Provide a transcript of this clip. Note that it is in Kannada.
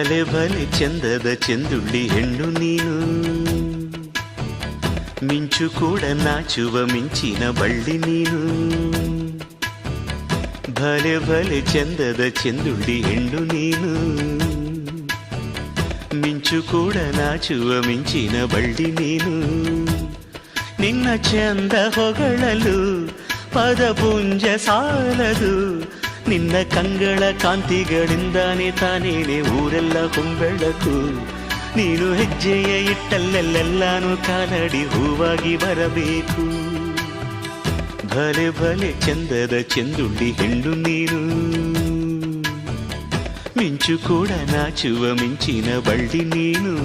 ಭಲೆ ಭಲೆ ಚಂದದ ಚೆಂದುಳ್ಳಿ ಹೆಣ್ಣು ನೀನು, ಮಿಂಚು ಕೂಡ ನಾಚುವ ಮಿಂಚಿನ ಬಳ್ಳಿ ನೀನು. ಭಲೆ ಭಲೆ ಚಂದದ ಚೆಂದುಳ್ಳಿ ಹೆಣ್ಣು ನೀನು, ಮಿಂಚು ಕೂಡ ನಾಚುವ ಮಿಂಚಿನ ಬಳ್ಳಿ ನೀನು. ನಿನ್ನ ಚಂದ ಹೊಗಳಲು ಪದಪುಂಜ ಸಾಲದು, ನಿನ್ನ ಕಂಗಳ ಕಾಂತಿಗಳಿಂದಾನೆ ತಾನೇನೆ ಊರೆಲ್ಲ ಹೊಂಬೆಳಕು. ನೀನು ಹೆಜ್ಜೆಯ ಇಟ್ಟಲ್ಲೆಲ್ಲೆಲ್ಲಾನು ಕಾಲಡಿ ಹೂವಾಗಿ ಬರಬೇಕು. ಭಲೆ ಭಲೆ ಚಂದದ ಚೆಂದುಳ್ಳಿ ಹೆಣ್ಣು ನೀನು, ಮಿಂಚು ಕೂಡ ನಾಚುವ ಮಿಂಚಿನ ಬಳ್ಳಿ ನೀನು.